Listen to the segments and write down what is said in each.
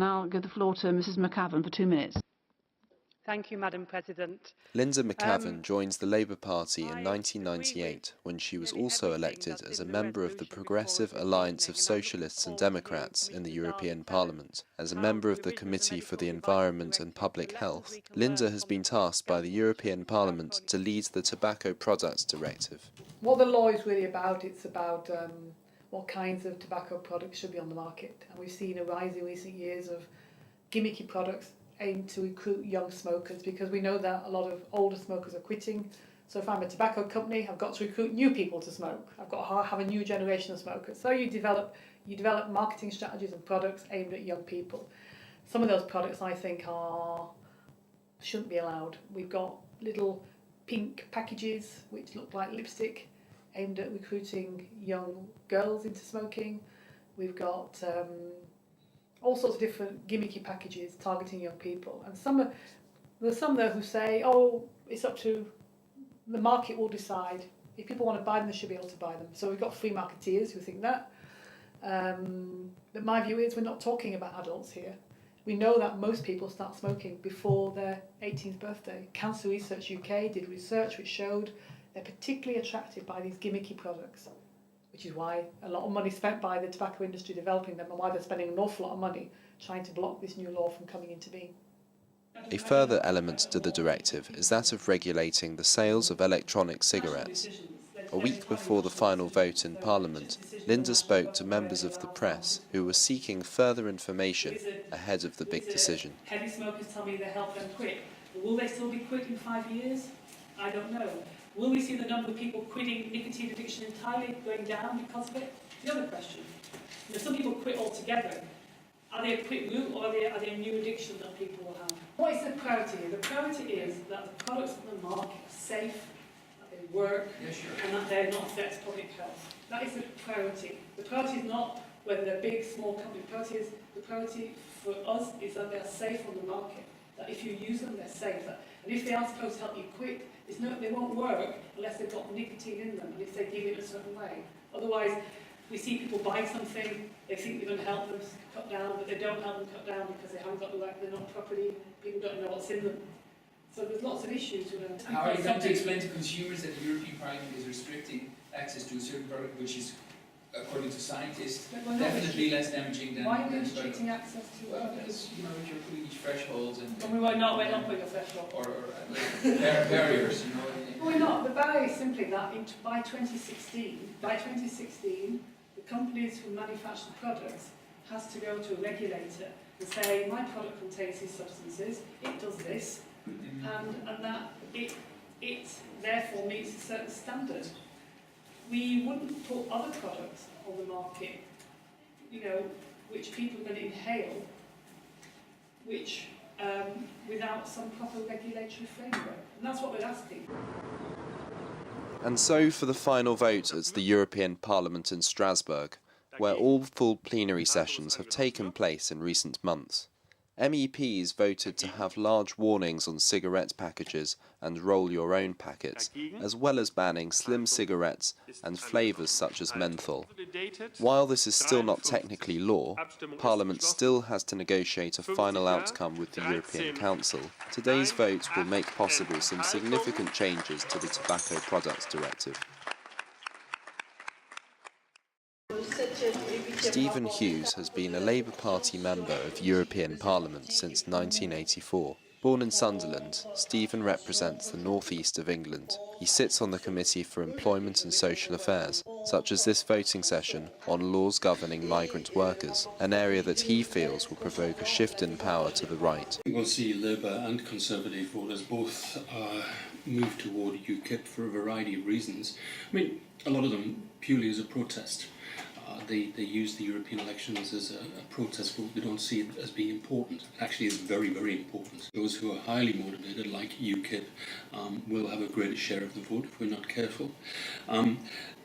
Now I'll give the floor to Mrs. McAvan for 2 minutes. Thank you, Madam President. Linda McAvan joins the Labour Party in 1998 when she was also elected as a member of the Progressive Alliance of Socialists and Democrats in the European Parliament. As a member of the Committee for the Environment and Public Health, Linda has been tasked by the European Parliament to lead the Tobacco Products Directive. What the law is really about, it's about what kinds of tobacco products should be on the market. And we've seen a rise in recent years of gimmicky products aimed to recruit young smokers, because we know that a lot of older smokers are quitting. So if I'm a tobacco company, I've got to recruit new people to smoke. I've got to have a new generation of smokers. So you develop marketing strategies and products aimed at young people. Some of those products I think shouldn't be allowed. We've got little pink packages which look like lipstick aimed at recruiting young girls into smoking. We've got all sorts of different gimmicky packages targeting young people. And there's some there who say, oh, it's up to the market will decide. If people want to buy them, they should be able to buy them. So we've got free marketeers who think that. But my view is we're not talking about adults here. We know that most people start smoking before their 18th birthday. Cancer Research UK did research which showed they're particularly attracted by these gimmicky products, which is why a lot of money is spent by the tobacco industry developing them and why they're spending an awful lot of money trying to block this new law from coming into being. A further element to the directive is that of regulating the sales of electronic cigarettes. A week before the final vote in Parliament, Linda spoke to members of the press who were seeking further information ahead of the big decision. Heavy smokers tell me they help them quit. Will they still be quit in 5 years? I don't know. Will we see the number of people quitting nicotine addiction entirely going down because of it? The other question. Some people quit altogether. Are they a quit route or are they a new addiction that people will have? What is the priority here? The priority is that the products on the market are safe, that they work, and that they're not affect public health. That is the priority. The priority is not whether they're big, small company. The priority for us is that they're safe on the market. That if you use them, they're safe. And if they are supposed to help you quit, they won't work unless they've got nicotine in them and if they give it a certain way. Otherwise, we see people buy something, they think they're going to help them cut down, but they don't help them cut down because they haven't got the right, they're not properly, people don't know what's in them. So there's lots of issues with them. How are you going to explain to consumers that the European Parliament is restricting access to a certain product which is, according to scientists, definitely less damaging than... Why are we restricting access to it? Well, because, you're putting these thresholds and... we're not putting a threshold. Or barriers, No, we're not. The barrier is simply that by 2016, the companies who manufacture the products has to go to a regulator and say, my product contains these substances, it does this, and that it therefore meets a certain standard. We wouldn't put other products on the market, which people are going to inhale, which without some proper regulatory framework. And that's what we're asking. And so for the final vote at the European Parliament in Strasbourg, where all full plenary sessions have taken place in recent months. MEPs voted to have large warnings on cigarette packages and roll-your-own packets, as well as banning slim cigarettes and flavours such as menthol. While this is still not technically law, Parliament still has to negotiate a final outcome with the European Council. Today's vote will make possible some significant changes to the Tobacco Products Directive. Stephen Hughes has been a Labour Party member of European Parliament since 1984. Born in Sunderland, Stephen represents the northeast of England. He sits on the Committee for Employment and Social Affairs, such as this voting session on laws governing migrant workers, an area that he feels will provoke a shift in power to the right. We'll see Labour and Conservative voters both move toward UKIP for a variety of reasons. I mean, a lot of them purely as a protest. They use the European elections as a protest vote. They don't see it as being important. It actually is very, very important. Those who are highly motivated, like UKIP, will have a greater share of the vote if we're not careful.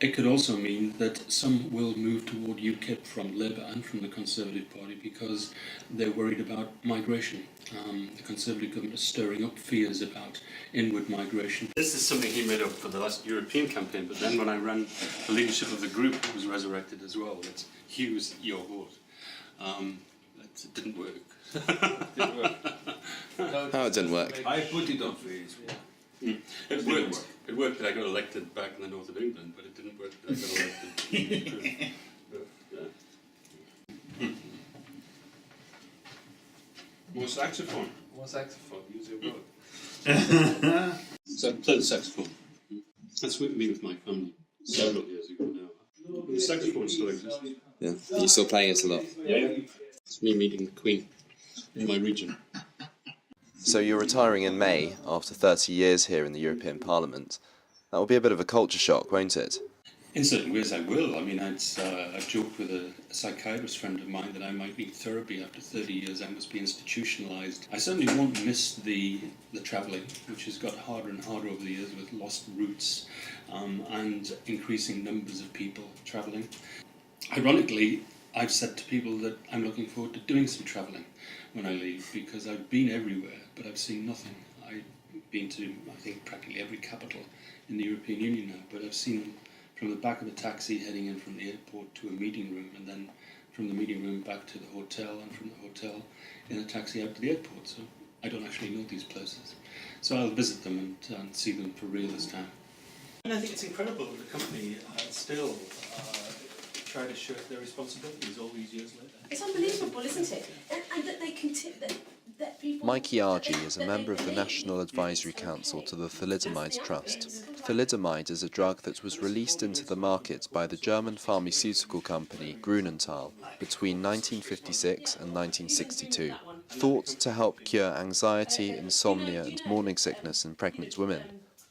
It could also mean that some will move toward UKIP from Labour and from the Conservative Party because they're worried about migration. The Conservative government is stirring up fears about inward migration. This is something he made up for the last European campaign, but then when I ran the leadership of the group, it was resurrected as well. It's Hughes, your vote. It didn't work. Didn't work. How it didn't work? I put it on Facebook. It worked. It worked that I got elected back in the north of England, but it didn't work that I got elected. More saxophone. More saxophone, use your word. So I played the saxophone. That's with me with my family several years ago now. The saxophone still exists. Yeah. Are you still playing it a lot? Yeah. It's me meeting the Queen in my region. So you're retiring in May after 30 years here in the European Parliament. That will be a bit of a culture shock, won't it? In certain ways I will. I mean, I've joked with a psychiatrist friend of mine that I might need therapy after 30 years. I must be institutionalised. I certainly won't miss the travelling, which has got harder and harder over the years with lost routes and increasing numbers of people travelling. Ironically, I've said to people that I'm looking forward to doing some travelling when I leave, because I've been everywhere, but I've seen nothing. I've been to, I think, practically every capital in the European Union now, but I've seen from the back of a taxi heading in from the airport to a meeting room, and then from the meeting room back to the hotel, and from the hotel in a taxi out to the airport. So I don't actually know these places. So I'll visit them and see them for real this time. And I think it's incredible that the company still try to shirk their responsibilities all these years later. It's unbelievable, isn't it? And that they continue, that people... Mikey Argy is a member of the National Advisory Council to the Thalidomide Trust. Thalidomide is a drug that was released into the market by the German pharmaceutical company Grünenthal between 1956 and 1962. Thought to help cure anxiety, insomnia and morning sickness in pregnant women,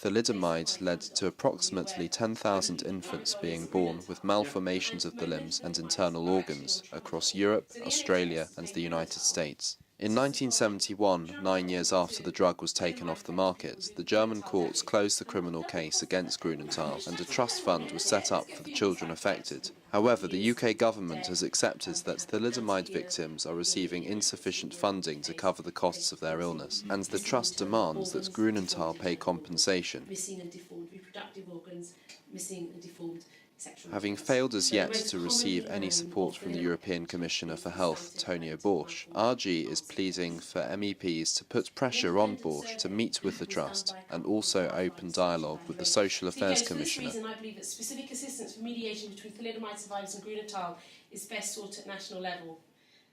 thalidomide led to approximately 10,000 infants being born with malformations of the limbs and internal organs across Europe, Australia and the United States. In 1971, 9 years after the drug was taken off the market, the German courts closed the criminal case against Grünenthal and a trust fund was set up for the children affected. However, the UK government has accepted that thalidomide victims are receiving insufficient funding to cover the costs of their illness, and the trust demands that Grünenthal pay compensation. Missing and deformed reproductive organs, missing and deformed sexual... Having failed as yet to receive any support from the European Commissioner for Health, Tonio Borsch, RG is pleading for MEPs to put pressure on Borsch to meet with the Trust and also open dialogue with the Social Affairs Commissioner. For this reason, I believe that specific assistance for mediation between thalidomide survivors and Grünenthal is best sought at national level,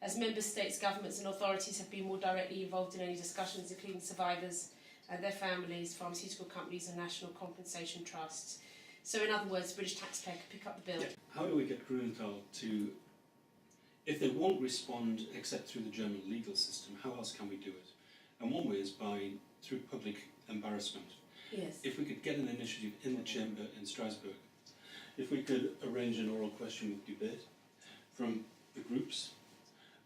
as Member States, governments and authorities have been more directly involved in any discussions, including survivors and their families, pharmaceutical companies and national compensation trusts. So in other words, the British taxpayer could pick up the bill. Yeah. How do we get Grünenthal to, if they won't respond except through the German legal system, how else can we do it? And one way is through public embarrassment. Yes. If we could get an initiative in the chamber in Strasbourg, if we could arrange an oral question with debate from the groups,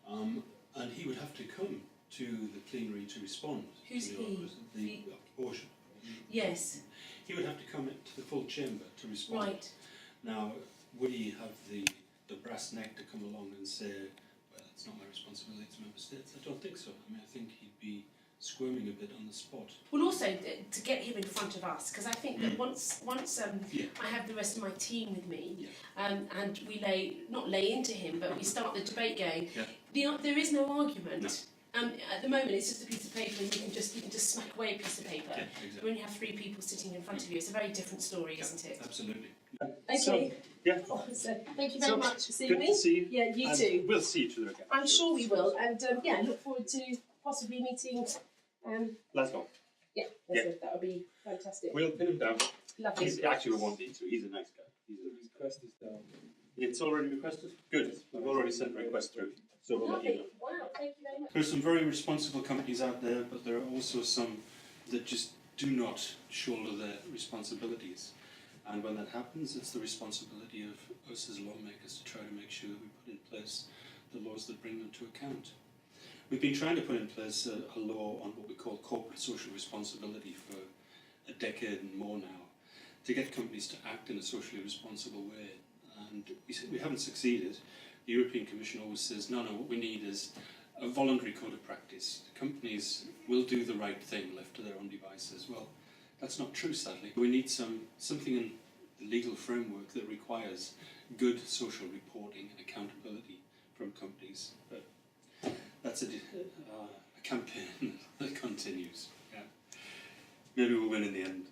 and he would have to come to the plenary to respond. Who's to he? The abortion. Yes. He would have to come to the full chamber to respond. Right. Now, would he have the brass neck to come along and say, well, it's not my responsibility, it's Member States? I don't think so. I mean, I think he'd be squirming a bit on the spot. Well, also to get him in front of us, because I think that once I have the rest of my team with me, and we not lay into him, but we start the debate going, there is no argument. No. At the moment, it's just a piece of paper, and you can just smack away a piece of paper. Yeah, exactly. When you have three people sitting in front of you, it's a very different story, isn't it? Absolutely. Okay. So, yeah. Oh, so thank you very much for seeing good me. to see you. Yeah, you And too. we'll see each other again. I'm sure we will, and look forward to possibly meeting. Glasgow. Yeah, that would be fantastic. We'll pin him down. Lovely. Actually, we won't need to. He's a nice guy. Request is down. It's already requested? Good. We've already sent a request through. So we'll let you know. Lovely. Wow, thank you very much. There are some very responsible companies out there, but there are also some that just do not shoulder their responsibilities. And when that happens, it's the responsibility of us as lawmakers to try to make sure that we put in place the laws that bring them to account. We've been trying to put in place a law on what we call corporate social responsibility for a decade and more now, to get companies to act in a socially responsible way. And we haven't succeeded. The European Commission always says, no, what we need is a voluntary code of practice. Companies will do the right thing left to their own devices. Well, that's not true, sadly. We need something in the legal framework that requires good social reporting and accountability from companies. But that's a campaign that continues. Yeah. Maybe we'll win in the end.